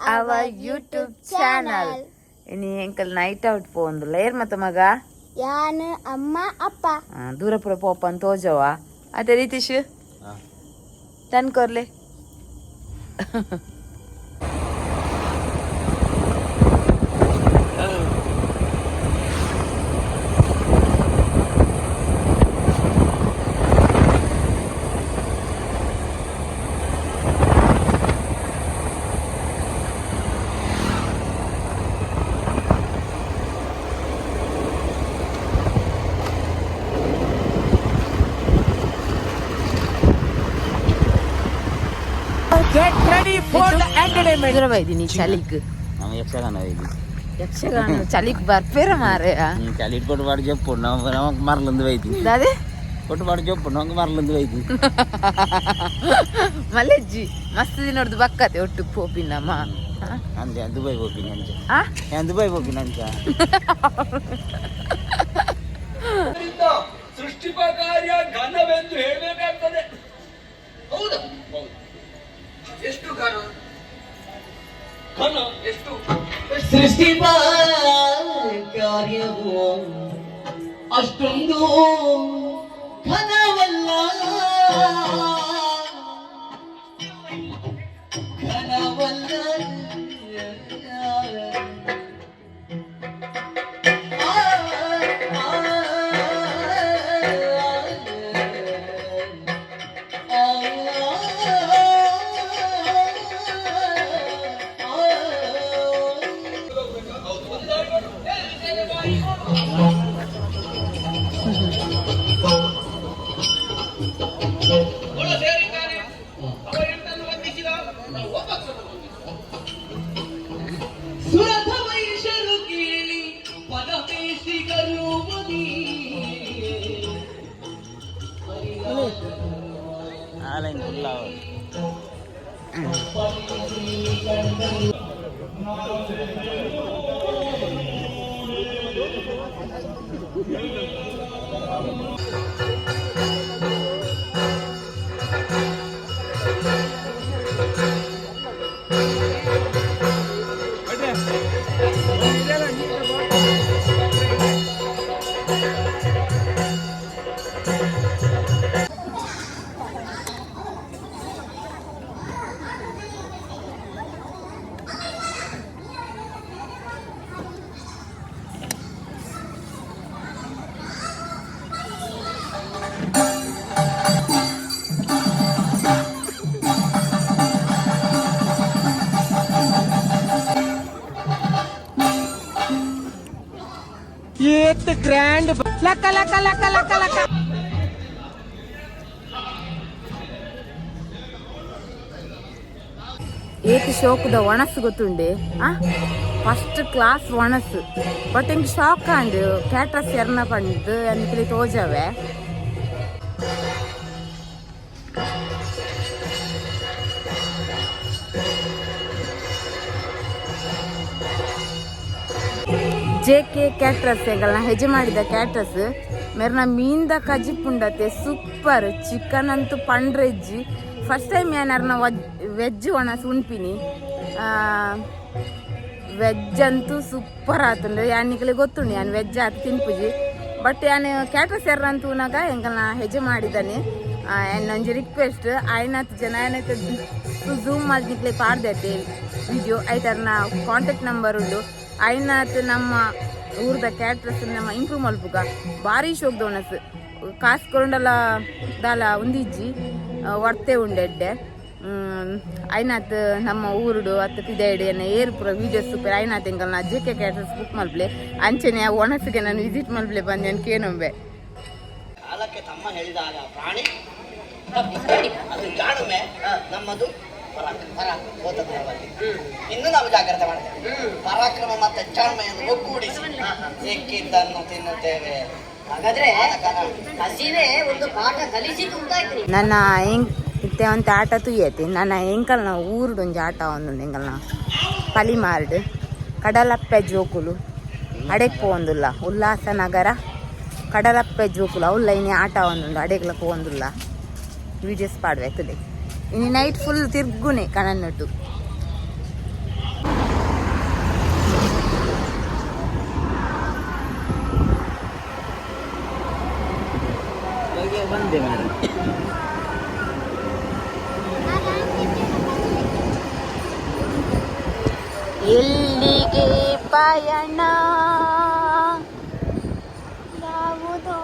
our YouTube channel. Ini engkal night out pondula er mata maga ಯಾನು ಅಮ್ಮ ಅಪ್ಪ ದೂರ ಪುರ ಪೋಪ ಅಂತ ಹೋಜವ ಅದೇ ರೀತಿಶ್ ತನ್ ಕೊರ್ಲೆ Get ready for the entertainment. ಎದುರ ಬೈದಿನಿ ಚಲಿಕ್ ನಾವು ಯಕ್ಷಗಾನ ಯಕ್ಷಗಾನ ಚಲಿಕ್ ಬರ್ಪೇರ ಮಾರೆ చలి కొట్టు పాడు చెప్పు నమ్మకు మరలందు వైద్యం అదే కొట్టు పాడు చెప్పు నమ్మకు మరలందు వైద్యం ಮಲೆಜ್ಜಿ ಮಸ್ತ್ ದಿನೋಡ್ದು ಬಕ್ಕತೆ ಒಟ್ಟು ಪೋಪಿನಮ್ಮ ಅಂತೆ ದುಬೈ ಹೋಗ್ತೀನಿ ಅಂತೆ ದುಬೈ ಹೋಗ್ತೀನಿ ಅಂತ ಸೃಷ್ಟಿಪ ಕಾರ್ಯ ಘನವೆಂದು ಹೇಳಬೇಕಾಗ್ತದೆ. ಹೌದಾ? ಎಷ್ಟು ಘನ ಎಷ್ಟು ಸೃಷ್ಟಿಪ ಕಾರ್ಯವು ಅಷ್ಟೊಂದು ಘನವಲ್ಲ ಗ್ರ್ಯಾಂಡ್ ಲಕ್ಕ ಲಕ್ಕ ಲಕ್ಕ ಲಕ್ಕ ಲಕ್ಕ ಏತ್ ಶೋಕದ ಒಣಸು ಗೊತ್ತುಂಡೆ ಫಸ್ಟ್ ಕ್ಲಾಸ್ ಒಣಸು ಬಟ್ ಹಿಂಗೆ ಶಾಕ್ ಅಂಡು ಕ್ಯಾಟ್ರಸ್ ಎರ್ನ ಪಂಡು ಅನ್ಕಲಿ ತೋಜವೆ JK ಕ್ಯಾಟ್ರಸ್ ಎಂಗಲ್ನ ಹೆಜೆ ಮಾಡಿದ ಕ್ಯಾಟ್ರಸ್ ಮೇರ್ನ ಮೀನ್ದ ಕಜಿ ಪುಂಡತೆ ಸೂಪರ್ ಚಿಕನ್ ಅಂತೂ ಪಂಡ್ರೆಜ್ಜಿ ಫಸ್ಟ್ ಟೈಮ್ ಏನಾರನ ವೆಜ್ ಒಣಸು ಉಣ್ಪಿನಿ ವೆಜ್ ಅಂತೂ ಸೂಪರ್ ಆತುಂಡು ಯಾನಿಕಲಿ ಗೊತ್ತುಂಡು ಯಾನು ವೆಜ್ ಆತು ತಿನ್ಪುಜಿ ಬಟ್ ಯಾನು ಕ್ಯಾಟ್ರಸ್ ಎರ್ರಂತೂ ಉನಾಗ ಎಂಗಲ್ನ ಹೆಜೆ ಮಾಡಿದ್ದಾನೆ ನಂಜಿ ರಿಕ್ವೆಸ್ಟ್ ಆಯ್ನತ್ತು ಜನ ಏನೈತೆ ಝೂಮ್ ಮಾಡ್ಲಿಕ್ಕೆ ಪಾಡ್ದೈತೆ ವಿಡಿಯೋ ಐತರ್ನ ಕಾಂಟ್ಯಾಕ್ಟ್ ನಂಬರ್ ಉಂಡು ಐನಾತ್ ನಮ್ಮ ಊರ್ದ ಕ್ಯಾಟ್ರಸ್ ನಮ್ಮ ಇಂಪ್ರೂವ್ ಮಲ್ಪುಗ ಭಾರಿ ಶೋಕ್ದ ಒಣಸು ಕಾಸ್ಕೊಂಡಲ್ಲ ದಾಲ ಒಂದಿಜ್ಜಿ ವರ್ತೆ ಉಂಡೆಡ್ಡೆ ಐನಾತ್ ನಮ್ಮ ಊರುಡು ಅತ್ತ ಪಿದೈಡ್ ಏನ ಏರು ಪೂರ ವೀಡಿಯೋಸ್ ಸೂಪರ್ ಐನಾತ್ ಎಂಗಲ್ ನಾ JK ಕ್ಯಾಟ್ರಸ್ ಬುಕ್ ಮಲ್ಪ್ಲೆ ಅಂಚನೆ ಒಣಸಿಗೆ ನಾನು ವಿಸಿಟ್ ಮಲ್ಪ್ಲೆ ಬಂದೆ ಅನ್ ಕೇನೊಂಬೆ ಕಾಲಕ್ಕೆ ತಮ್ಮ ಹೇಳಿದಾಗ ಪ್ರಾಣಿ ಅದು ಜಾಣುಮೆ ನಮ್ಮದು ಇನ್ನು ನಾವು ಜಾಗ್ರತೆ ಮಾಡ್ತೇವೆ ಪರಾಕ್ರಮ ಮತ್ತೆ ಜಾಣ್ಮೆಯನ್ನು ಒಗ್ಗೂಡಿಸಿ ಸಿಕ್ಕಿದ್ದನ್ನು ತಿನ್ನುತ್ತೇವೆ. ಹಾಗಾದ್ರೆ ಹಸಿವೆ ಒಂದು ಪಾಠ ಕಲಿಸಿತು ಅಂತಾಯ್ತು. ನನ್ನ ಇತ್ತೆ ಒಂದು ಆಟ ತುಯ್ಯತಿ ನನ್ನ ಎಂಕಲ್ನ ಊರುಡು ಒಂಜಿ ಆಟ ಒಂದು ಎಂಕಲ್ನ ಪಲಿಮಾರ್ಡ್ ಕಡಲಪ್ಪೆ ಜೋಕುಲು ಅಡೆಕ್ ಪೋಂದುಲ್ಲ ಉಲ್ಲಾಸ ನಗರ ಕಡಲಪ್ಪೆ ಜೋಕುಲು ಅವಲ್ಲ ಇನಿ ಆಟ ಒಂದು ಅಡೆಗ್ಲಕ್ಕೆ ಪೋಂದುಲ್ಲ ವೀಡಿಯೋಸ್ ಪಾಡ್ಬೇಕದೆ ಇನ್ನು ನೈಟ್ ಫುಲ್ ತಿರ್ಗುನೆ ಕಣನ್ನಟ್ಟು ಬಂದೆ ಮಾರೆ. ಎಲ್ಲಿಗೆ ಪಯಣ ಯಾವುದೋ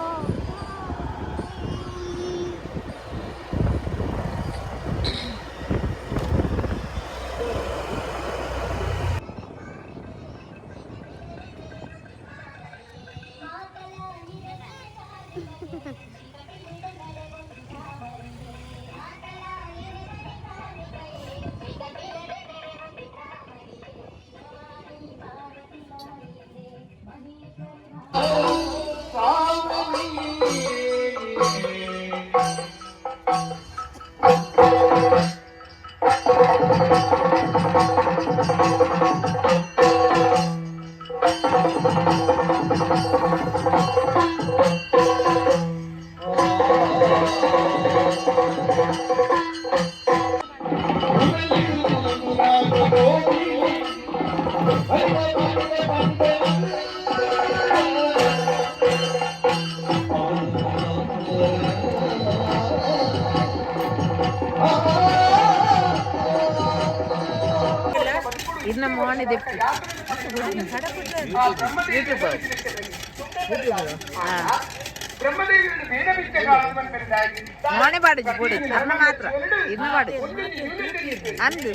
ಇನ್ನ ಮಾಣಿದೆ ಮಾಣೆ ಪಾಡಿಜಿ ಪೂಡಿ ಅನ್ನ ಮಾತ್ರ ಇನ್ನ ಪಾಡಿ ಅಂದು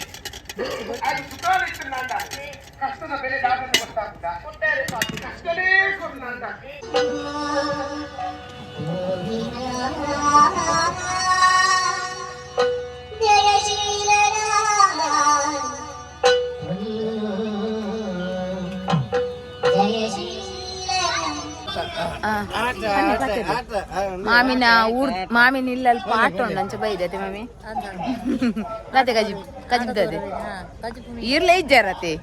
ಕಷ್ಟದ ಬೆಲೆ ಯಾವ್ದು ಗೊತ್ತಾಗ್ತದ ಅಷ್ಟೇ ಕೊಡ್ನಂತ ಮಾಮಿನ ಮಾಮಿನ ಇಲ್ಲಲ್ಲಿ ಪಾಟ ಉಂಡು ಅಂಚೆ ಬೈದತೆ ಮಾಮಿ ರಾತೆ ಕಜಿ ಕಜಿಬ್ದದೆ ಇರ್ಲೇ ಇಜ್ಜಾರತೆ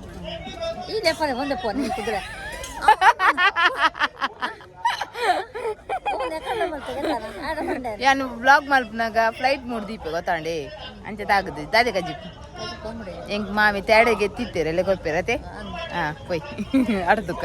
ಯಾನು ಬ್ಲಾಗ್ ಮಲ್ಪನಾಗ ಫ್ಲೈಟ್ ಮೂಡ್ದೀಪ ಗೊತ್ತಾಂಡೆ ಅಂಚೆ ತಾಗದು ದಾದೆ ಕಜಿಪ್ ಹೆಂಗ್ ಮಾಮಿ ತೇಡೆಗೆ ಎತ್ತಿತ್ತೇರಲ್ಲ ಕೊಪ್ಪೇರತೆ ಹಾ ಕೊಯ್ ಅಡ್ದುಕ್ಕ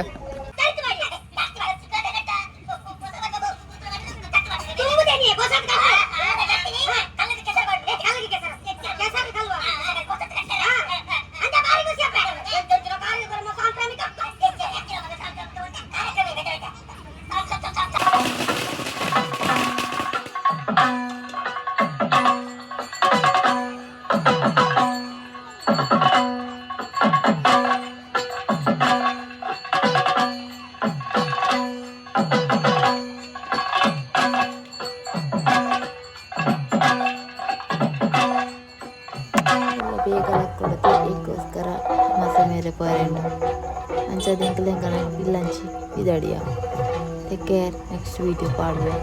ಬೇಗ ಕೊಡುತ್ತೆ ಇದಕ್ಕೋಸ್ಕರ ಮಸ ಮೇಲೆ ಪೋರೆಂಡು ಅಂಚದಿಂಕಲು ಎಂಕನ ಇಲ್ಲಂಚಿ ಇದಡಿಯ ಟೇಕ್ ಕೇರ್ ನೆಕ್ಸ್ಟ್ ವೀಡಿಯೋ ಪಾಡುವೆ